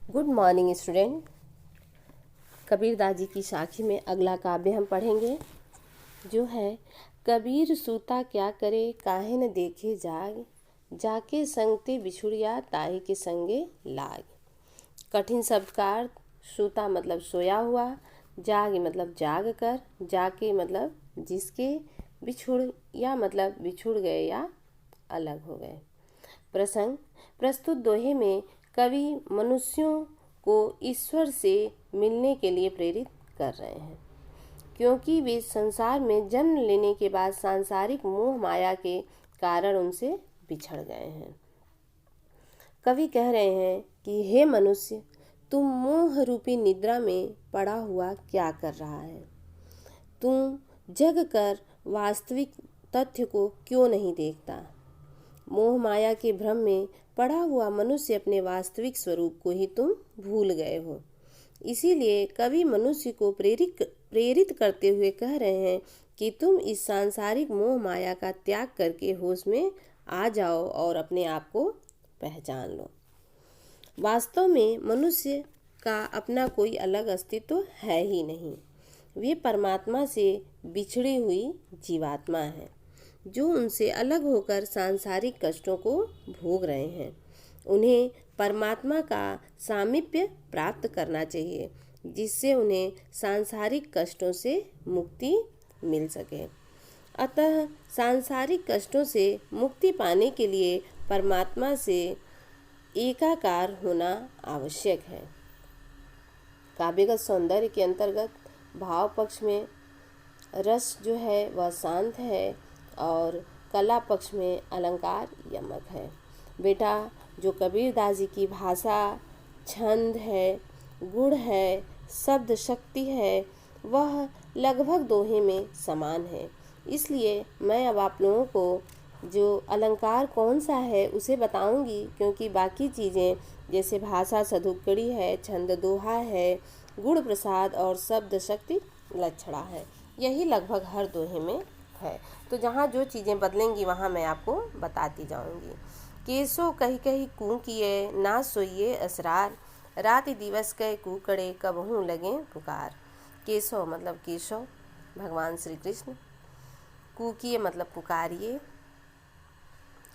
Good morning student. Kabirdas ji की साखी में अगला काव्य हम पढ़ेंगे जो है कबीर सूता क्या करे काहे न देखे जाग, जाके संगते बिछुड़िया ताहि के संगे लाग। कठिन शब्द का अर्थ, सूता मतलब सोया हुआ, जाग मतलब जाग कर, जाके मतलब जिसके, बिछुड़ या मतलब बिछुड़ गए या अलग हो गए। प्रसंग, प्रस्तुत दोहे में कवि मनुष्यों को ईश्वर से मिलने के लिए प्रेरित कर रहे हैं, क्योंकि वे संसार में जन्म लेने के बाद सांसारिक मोह माया के कारण उनसे बिछड़ गए हैं। कवि कह रहे हैं कि हे मनुष्य, तुम मोह रूपी निद्रा में पड़ा हुआ क्या कर रहा है? तुम जग कर वास्तविक तथ्य को क्यों नहीं देखता? मोह माया के भ्रम में पड़ा हुआ मनुष्य अपने वास्तविक स्वरूप को ही तुम भूल गए हो। इसीलिए कवि मनुष्य को प्रेरित करते हुए कह रहे हैं कि तुम इस सांसारिक मोह माया का त्याग करके होश में आ जाओ और अपने आप को पहचान लो। वास्तव में मनुष्य का अपना कोई अलग अस्तित्व है ही नहीं। वे परमात्मा से बिछड़ी हुई जीवात्मा है जो उनसे अलग होकर सांसारिक कष्टों को भोग रहे हैं। उन्हें परमात्मा का सामीप्य प्राप्त करना चाहिए, जिससे उन्हें सांसारिक कष्टों से मुक्ति मिल सके। अतः सांसारिक कष्टों से मुक्ति पाने के लिए परमात्मा से एकाकार होना आवश्यक है। काव्यगत सौंदर्य के अंतर्गत भाव पक्ष में रस जो है वह शांत है और कला पक्ष में अलंकार यमक है। बेटा, जो कबीरदास जी की भाषा, छंद है, गुण है, शब्द शक्ति है, वह लगभग दोहे में समान है। इसलिए मैं अब आप लोगों को जो अलंकार कौन सा है उसे बताऊंगी, क्योंकि बाकी चीज़ें जैसे भाषा सधुक्कड़ी है, छंद दोहा है, गुण प्रसाद और शब्द शक्ति लक्षणा है, यही लगभग हर दोहे में है। तो जहाँ जो चीज़ें बदलेंगी वहाँ मैं आपको बताती जाऊँगी। केसो कही कही कू किए ना सोइए असरार, रात दिवस कह कूकड़े कबहू लगे पुकार। केशव मतलब केशव भगवान श्री कृष्ण, कूकिए मतलब पुकारिए,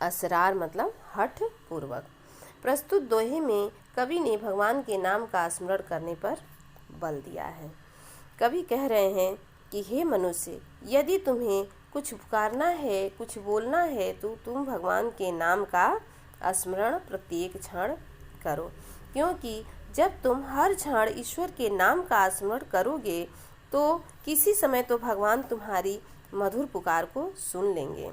असरार मतलब हठ पूर्वक। प्रस्तुत दोहे में कवि ने भगवान के नाम का स्मरण करने पर बल दिया है। कवि कह रहे हैं कि हे मनुष्य, यदि तुम्हें कुछ पुकारना है, कुछ बोलना है, तो तुम भगवान के नाम का स्मरण प्रत्येक क्षण करो, क्योंकि जब तुम हर क्षण ईश्वर के नाम का स्मरण करोगे तो किसी समय तो भगवान तुम्हारी मधुर पुकार को सुन लेंगे।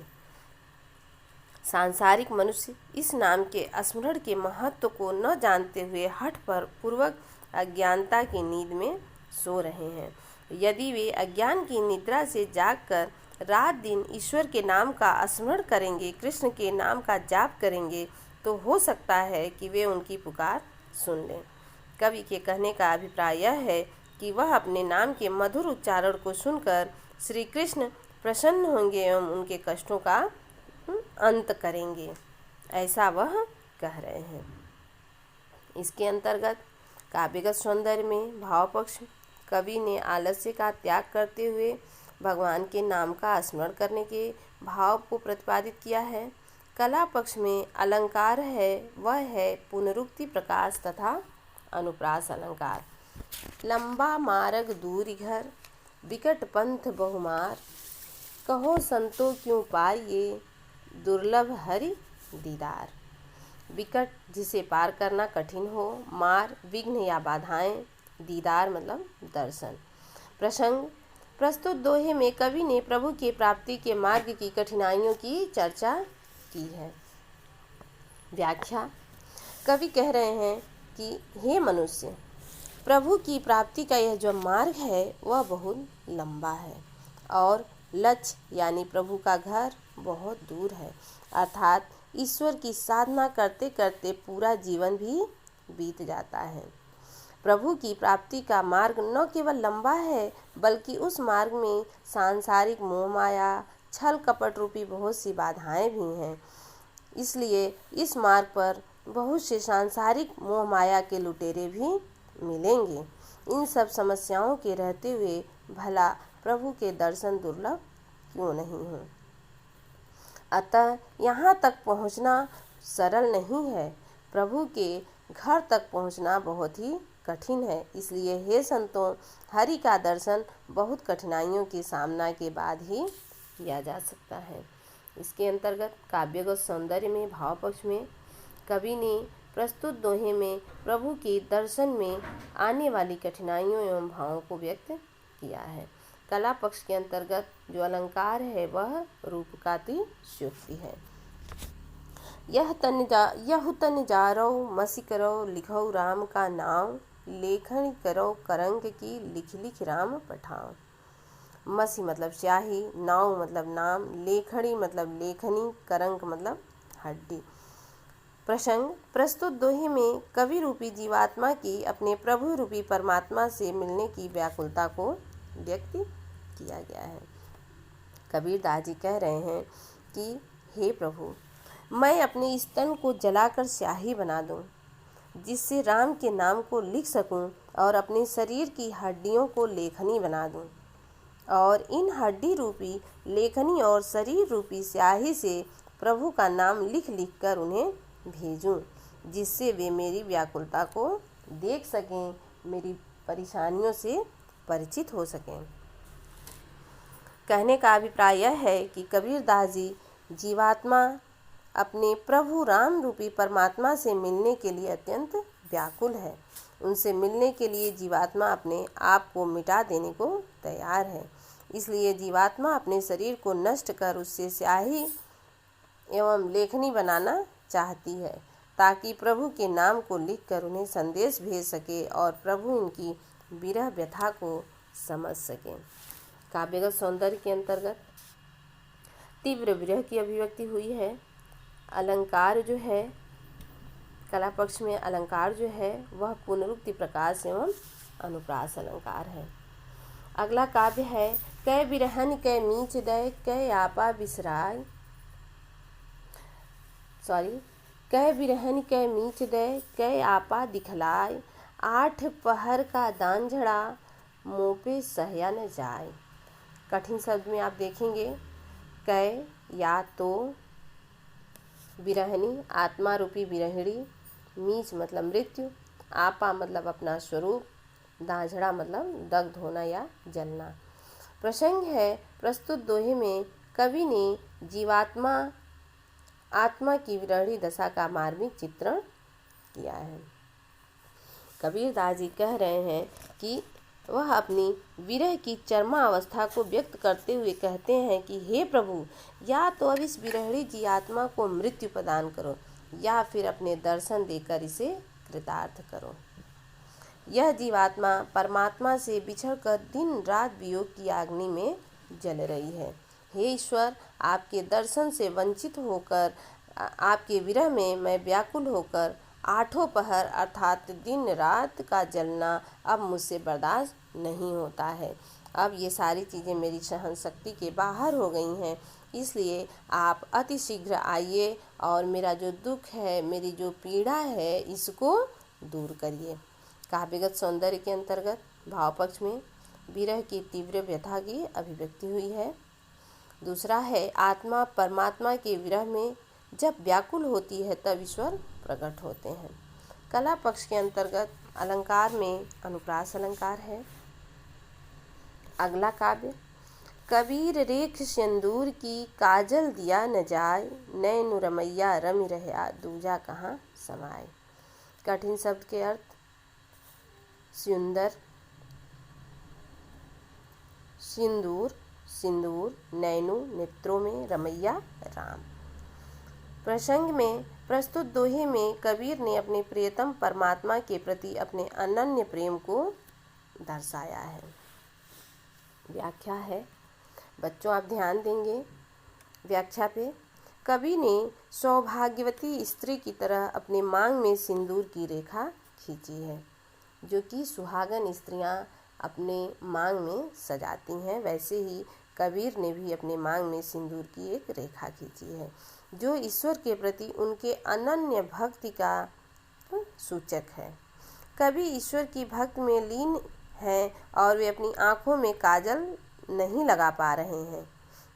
सांसारिक मनुष्य इस नाम के स्मरण के महत्व को न जानते हुए हठ पर पूर्वक अज्ञानता की नींद में सो रहे हैं। यदि वे अज्ञान की निद्रा से जागकर रात दिन ईश्वर के नाम का स्मरण करेंगे, कृष्ण के नाम का जाप करेंगे, तो हो सकता है कि वे उनकी पुकार सुन लें। कवि के कहने का अभिप्राय यह है कि वह अपने नाम के मधुर उच्चारण को सुनकर श्री कृष्ण प्रसन्न होंगे एवं उनके कष्टों का अंत करेंगे, ऐसा वह कह रहे हैं। इसके अंतर्गत काव्यगत सौंदर्य में भाव पक्ष कवि ने आलस्य का त्याग करते हुए भगवान के नाम का स्मरण करने के भाव को प्रतिपादित किया है। कला पक्ष में अलंकार है, वह है पुनरुक्ति, प्रकाश तथा अनुप्रास अलंकार। लंबा मार्ग दूरी घर, विकट पंथ बहुमार, कहो संतो क्यों पाइए, दुर्लभ हरि दीदार। विकट जिसे पार करना कठिन हो, मार विघ्न या बाधाएं, दीदार मतलब दर्शन। प्रसंग, प्रस्तुत दोहे में कवि ने प्रभु की प्राप्ति के मार्ग की कठिनाइयों की चर्चा की है। व्याख्या, कवि कह रहे हैं कि हे मनुष्य, प्रभु की प्राप्ति का यह जो मार्ग है वह बहुत लंबा है और लक्ष्य यानी प्रभु का घर बहुत दूर है। अर्थात ईश्वर की साधना करते करते पूरा जीवन भी बीत जाता है। प्रभु की प्राप्ति का मार्ग न केवल लंबा है, बल्कि उस मार्ग में सांसारिक मोह माया, छल कपट रूपी बहुत सी बाधाएं भी हैं। इसलिए इस मार्ग पर बहुत से सांसारिक मोह माया के लुटेरे भी मिलेंगे। इन सब समस्याओं के रहते हुए भला प्रभु के दर्शन दुर्लभ क्यों नहीं हो। अतः यहाँ तक पहुँचना सरल नहीं है। प्रभु के घर तक पहुँचना बहुत ही कठिन है। इसलिए हे संतों, हरि का दर्शन बहुत कठिनाइयों के सामना के बाद ही किया जा सकता है। इसके अंतर्गत काव्यगत सौंदर्य में भाव पक्ष में कवि ने प्रस्तुत दोहे में प्रभु के दर्शन में आने वाली कठिनाइयों एवं भावों को व्यक्त किया है। कला पक्ष के अंतर्गत जो अलंकार है वह रूपकातिशयोक्ति है। यह तन जारो मसी करो लिखो राम का नाम, लेखन करो करंग की लिख लिख राम पठाओ। मसी मतलब स्याही, नाव मतलब नाम, लेखनी मतलब लेखनी, करंग मतलब हड्डी। प्रसंग प्रस्तुत दोहे में कवि रूपी जीवात्मा की अपने प्रभु रूपी परमात्मा से मिलने की व्याकुलता को व्यक्त किया गया है। कबीरदास जी कह रहे हैं कि हे प्रभु, मैं अपने स्तन को जलाकर स्याही बना दूं, जिससे राम के नाम को लिख सकूं, और अपने शरीर की हड्डियों को लेखनी बना दूं, और इन हड्डी रूपी लेखनी और शरीर रूपी स्याही से प्रभु का नाम लिख लिख कर उन्हें भेजूं, जिससे वे मेरी व्याकुलता को देख सकें, मेरी परेशानियों से परिचित हो सकें। कहने का अभिप्राय यह है कि कबीरदास जी जीवात्मा अपने प्रभु राम रूपी परमात्मा से मिलने के लिए अत्यंत व्याकुल है। उनसे मिलने के लिए जीवात्मा अपने आप को मिटा देने को तैयार है। इसलिए जीवात्मा अपने शरीर को नष्ट कर उससे स्याही एवं लेखनी बनाना चाहती है, ताकि प्रभु के नाम को लिखकर उन्हें संदेश भेज सके और प्रभु इनकी विरह व्यथा को समझ सके। काव्यगत सौंदर्य के अंतर्गत तीव्र विरह की अभिव्यक्ति हुई है। अलंकार जो है, कला पक्ष में अलंकार जो है वह पुनरुक्ति प्रकाश एवं अनुप्रास अलंकार है। अगला काव्य है कै बिरहन कै मीच दय कै आपा बिसराय। कै बिरहन कै मीच दय कै आपा दिखलाय, आठ पहर का दान झड़ा मोपे सहया न जाय। कठिन शब्द में आप देखेंगे कै या तो बिरहनी आत्मा रूपी बिरहिणी, मीच मतलब मृत्यु, आपा मतलब अपना स्वरूप, दांझड़ा मतलब दग्ध होना या जलना। प्रसंग है प्रस्तुत दोहे में कवि ने जीवात्मा आत्मा की विरहिणी दशा का मार्मिक चित्रण किया है। कबीरदास जी कह रहे हैं कि वह अपनी विरह की चरमा अवस्था को व्यक्त करते हुए कहते हैं कि हे प्रभु, या तो अब इस विरहिणी जी आत्मा को मृत्यु प्रदान करो, या फिर अपने दर्शन देकर इसे कृतार्थ करो। यह जीवात्मा परमात्मा से बिछड़कर दिन रात वियोग की अग्नि में जल रही है। हे ईश्वर, आपके दर्शन से वंचित होकर, आपके विरह में मैं व्याकुल होकर आठों पहर अर्थात दिन रात का जलना अब मुझसे बर्दाश्त नहीं होता है। अब ये सारी चीज़ें मेरी सहन शक्ति के बाहर हो गई हैं। इसलिए आप अति शीघ्र आइए और मेरा जो दुख है, मेरी जो पीड़ा है, इसको दूर करिए। काव्यगत सौंदर्य के अंतर्गत भाव पक्ष में विरह की तीव्र व्यथा की अभिव्यक्ति हुई है। दूसरा है आत्मा परमात्मा के विरह में जब व्याकुल होती है तब ईश्वर प्रकट होते हैं। कला पक्ष के अंतर्गत अलंकार में अनुप्रास अलंकार है। अगला काव्य कबीर रेख सिंदूर की काजल दिया न जाय, नैन रमैया रमि रहया दूजा कहाँ समाय। कठिन शब्द के अर्थ सुंदर, सिंदूर सिंदूर, नैनु नेत्रों में, रमैया राम। प्रसंग में प्रस्तुत दोहे में कबीर ने अपने प्रियतम परमात्मा के प्रति अपने अनन्य प्रेम को दर्शाया है। व्याख्या है, बच्चों आप ध्यान देंगे व्याख्या पे। कवि ने सौभाग्यवती स्त्री की तरह अपने मांग में सिंदूर की रेखा खींची है, जो कि सुहागन स्त्रियां अपने मांग में सजाती हैं। वैसे ही कबीर ने भी अपने मांग में सिंदूर की एक रेखा खींची है, जो ईश्वर के प्रति उनके अनन्य भक्ति का सूचक है। कबीर ईश्वर की भक्ति में लीन हैं और वे अपनी आँखों में काजल नहीं लगा पा रहे हैं,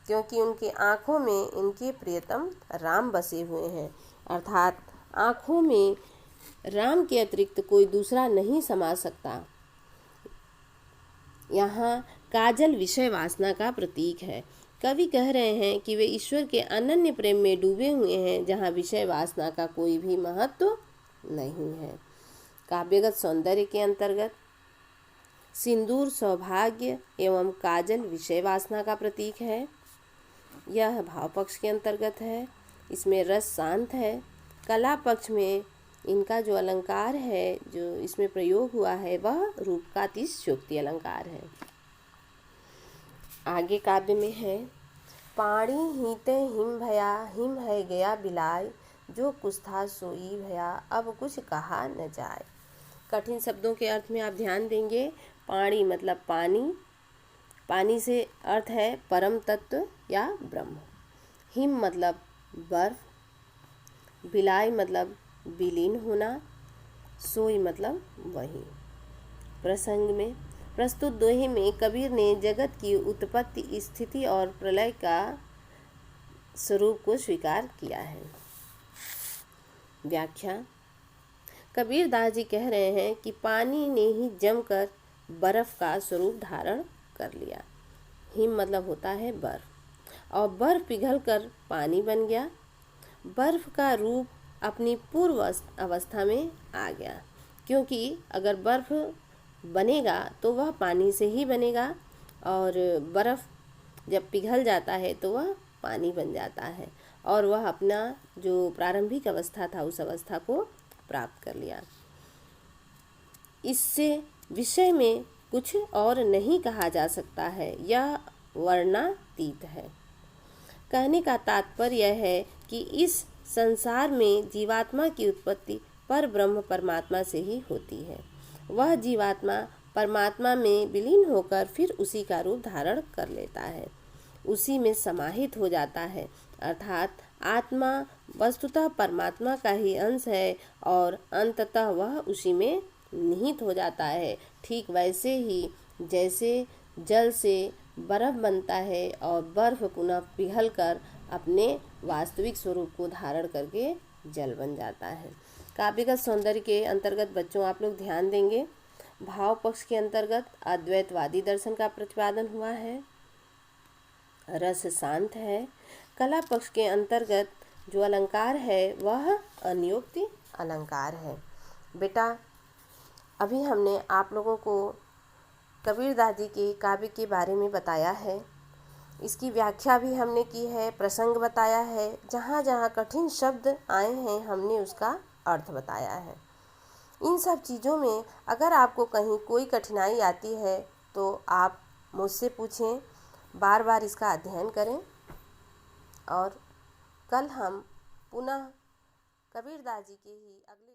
क्योंकि उनके आँखों में इनके प्रियतम राम बसे हुए हैं, अर्थात आँखों में राम के अतिरिक्त कोई दूसरा नहीं समा सकता। यहाँ काजल विषय वासना का प्रतीक है। कवि कह रहे हैं कि वे ईश्वर के अनन्य प्रेम में डूबे हुए हैं, जहाँ विषय वासना का कोई भी महत्व नहीं है। काव्यगत सौंदर्य के अंतर्गत सिंदूर सौभाग्य एवं काजल विषय वासना का प्रतीक है। यह भाव पक्ष के अंतर्गत है, इसमें रस शांत है। कला पक्ष में इनका जो अलंकार है, जो इसमें प्रयोग हुआ है, वह रूप का अतिशयोक्ति अलंकार है। आगे काव्य में है, पाणी हीते हिम भया, हिम है गया बिलाय, जो कुछ था सोई भया, अब कुछ कहा न जाए। कठिन शब्दों के अर्थ में आप ध्यान देंगे। पाणी मतलब पानी, पानी से अर्थ है परम तत्व या ब्रह्म। हिम मतलब बर्फ, बिलाय मतलब विलीन होना, सोई मतलब वही। प्रसंग में प्रस्तुत दोहे में कबीर ने जगत की उत्पत्ति, स्थिति और प्रलय का स्वरूप को स्वीकार किया है। व्याख्या। कबीर दास जी कह रहे हैं कि पानी ने ही जमकर बर्फ का स्वरूप धारण कर लिया। हिम मतलब होता है बर्फ, और बर्फ पिघलकर पानी बन गया। बर्फ का रूप अपनी पूर्व अवस्था में आ गया, क्योंकि अगर बर्फ बनेगा तो वह पानी से ही बनेगा, और बर्फ जब पिघल जाता है तो वह पानी बन जाता है, और वह अपना जो प्रारंभिक अवस्था था उस अवस्था को प्राप्त कर लिया। इससे विषय में कुछ और नहीं कहा जा सकता है, यह वर्णातीत है। कहने का तात्पर्य है कि इस संसार में जीवात्मा की उत्पत्ति पर ब्रह्म परमात्मा से ही होती है। वह जीवात्मा परमात्मा में विलीन होकर फिर उसी का रूप धारण कर लेता है, उसी में समाहित हो जाता है, अर्थात आत्मा वस्तुतः परमात्मा का ही अंश है और अंततः वह उसी में निहित हो जाता है। ठीक वैसे ही जैसे जल से बर्फ बनता है और बर्फ पुनः पिघलकर अपने वास्तविक स्वरूप को धारण करके जल बन जाता है। काव्यगत सौंदर्य के अंतर्गत बच्चों आप लोग ध्यान देंगे। भाव पक्ष के अंतर्गत अद्वैतवादी दर्शन का प्रतिपादन हुआ है, रस शांत है। कला पक्ष के अंतर्गत जो अलंकार है वह अन्योक्ति अलंकार है। बेटा, अभी हमने आप लोगों को कबीर दास जी के काव्य के बारे में बताया है, इसकी व्याख्या भी हमने की है, प्रसंग बताया है, जहाँ जहाँ कठिन शब्द आए हैं हमने उसका अर्थ बताया है। इन सब चीज़ों में अगर आपको कहीं कोई कठिनाई आती है तो आप मुझसे पूछें, बार बार इसका अध्ययन करें, और कल हम पुनः कबीर दास जी के ही अगले